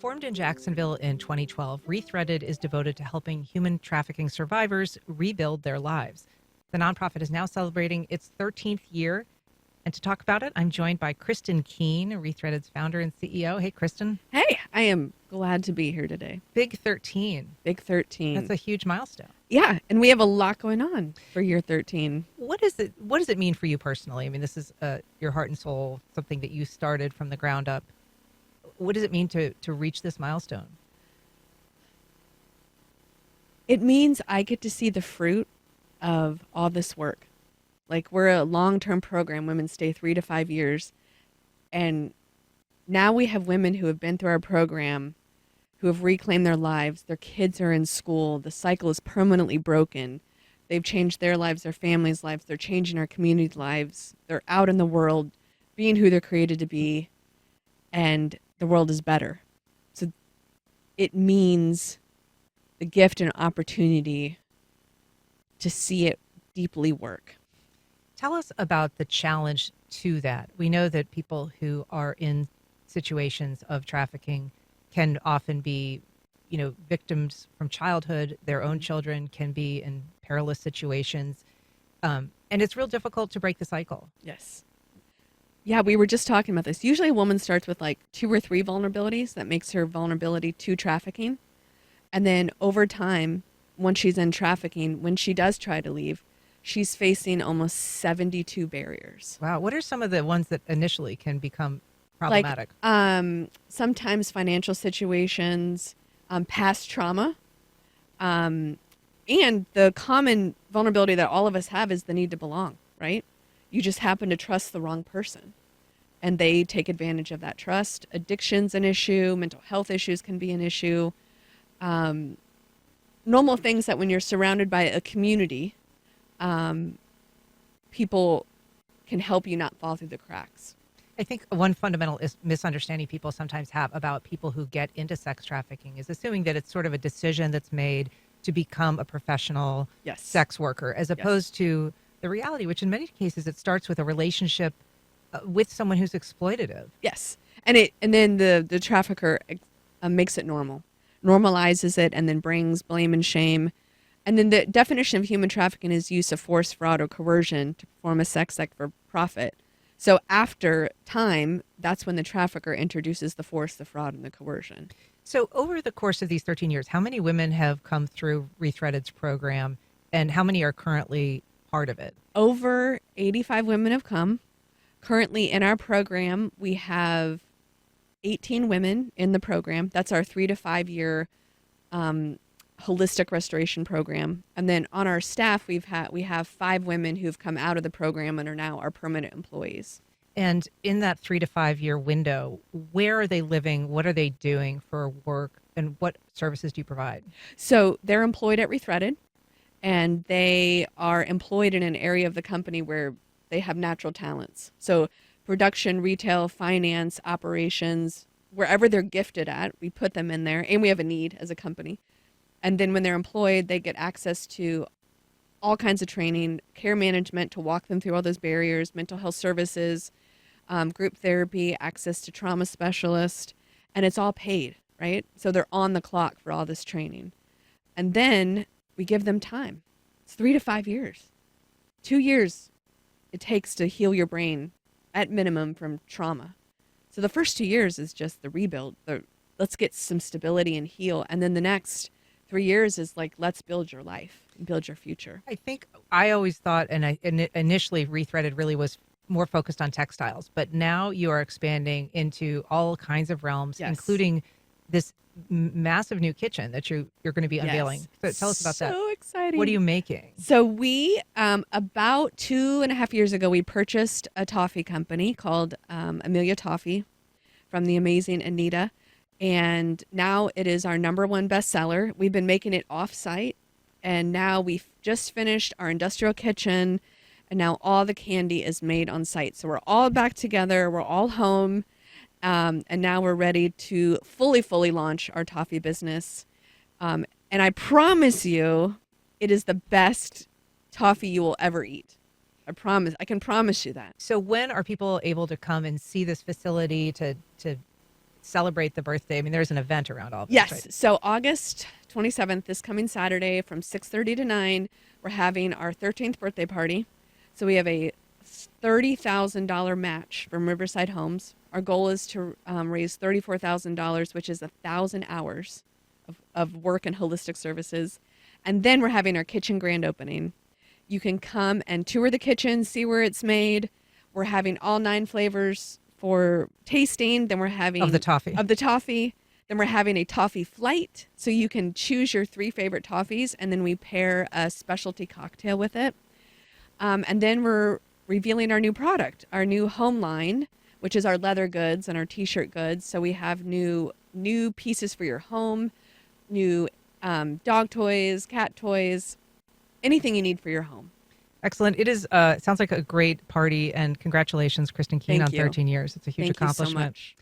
Formed in Jacksonville in 2012, Rethreaded is devoted to helping human trafficking survivors rebuild their lives. The nonprofit is now celebrating its 13th year. And to talk about it, I'm joined by Kristin Keen, Rethreaded's founder and CEO. Hey, Kristin. Hey, I am glad to be here today. Big 13. Big 13. That's a huge milestone. Yeah, and we have a lot going on for year 13. What does it mean for you personally? I mean, this is your heart and soul, something that you started from the ground up. What does it mean to reach this milestone? It means I get to see the fruit of all this work. Like, we're a long-term program. Women stay 3 to 5 years. And now we have women who have been through our program, who have reclaimed their lives. Their kids are in school. The cycle is permanently broken. They've changed their lives, their families' lives. They're changing our community's lives. They're out in the world, being who they're created to be. And the world is better. So it means the gift and opportunity to see it deeply work. Tell us about the challenge to that. We know that people who are in situations of trafficking can often be, victims from childhood. Their own children can be in perilous situations. And it's real difficult to break the cycle. Yes. Yeah, we were just talking about this. Usually a woman starts with like 2 or 3 vulnerabilities that makes her vulnerability to trafficking. And then over time, once she's in trafficking, when she does try to leave, she's facing almost 72 barriers. Wow. What are some of the ones that initially can become problematic? Like sometimes financial situations, past trauma. And the common vulnerability that all of us have is the need to belong, right? You just happen to trust the wrong person, and they take advantage of that trust. Addiction's an issue. Mental health issues can be an issue. Normal things that when you're surrounded by a community, people can help you not fall through the cracks. I think one fundamental misunderstanding people sometimes have about people who get into sex trafficking is assuming that it's sort of a decision that's made to become a professional sex worker, as opposed to the reality, which in many cases it starts with a relationship with someone who's exploitative. Yes. And then the trafficker makes it normal, normalizes it, and then brings blame and shame. And then the definition of human trafficking is use of force, fraud, or coercion to perform a sex act for profit. So after time, that's when the trafficker introduces the force, the fraud, and the coercion. So over the course of these 13 years, how many women have come through Rethreaded's program, and how many are currently part of it? Over 85 women have come. Currently in our program, we have 18 women in the program. That's our 3 to 5 year holistic restoration program. And then on our staff, we have 5 women who've come out of the program and are now our permanent employees. And in that 3 to 5 year window, where are they living? What are they doing for work? And what services do you provide? So they're employed at Rethreaded, and they are employed in an area of the company where they have natural talents. So production, retail, finance, operations, wherever they're gifted at, we put them in there, and we have a need as a company. And then when they're employed, they get access to all kinds of training, care management to walk them through all those barriers, mental health services, group therapy, access to trauma specialists, and it's all paid, right? So they're on the clock for all this training. And then we give them time. It's 3 to 5 years. 2 years it takes to heal your brain at minimum from trauma. So the first 2 years is just the rebuild. Let's get some stability and heal. And then the next 3 years is like, let's build your life and build your future. I think I always thought, and initially Rethreaded really was more focused on textiles, but now you are expanding into all kinds of realms, including this massive new kitchen that you're going to be unveiling. So tell us about that. So exciting. What are you making? So we, about 2.5 years ago, we purchased a toffee company called Amelia Toffee from the amazing Anita. And now it is our #1 bestseller. We've been making it off-site, and now we've just finished our industrial kitchen, and now all the candy is made on site. So we're all back together. We're all home. And now we're ready to fully launch our toffee business. And I promise you, it is the best toffee you will ever eat. I can promise you that. So when are people able to come and see this facility to celebrate the birthday? I mean, there's an event around all this, Yes. right? So August 27th, this coming Saturday from 6:30 to 9, we're having our 13th birthday party. So we have a $30,000 match from Riverside Homes. Our goal is to raise $34,000, which is 1,000 hours of work and holistic services. And then we're having our kitchen grand opening. You can come and tour the kitchen, see where it's made. We're having all 9 flavors for tasting. Then we're having Of the toffee. Then we're having a toffee flight, so you can choose your 3 favorite toffees, and then we pair a specialty cocktail with it. And then we're revealing our new product, our new home line, which is our leather goods and our t-shirt goods. So we have new pieces for your home, new dog toys, cat toys, anything you need for your home. Excellent. It is. Sounds like a great party, and congratulations, Kristin Keen, Thank on you. 13 years. It's a huge Thank you so accomplishment. much.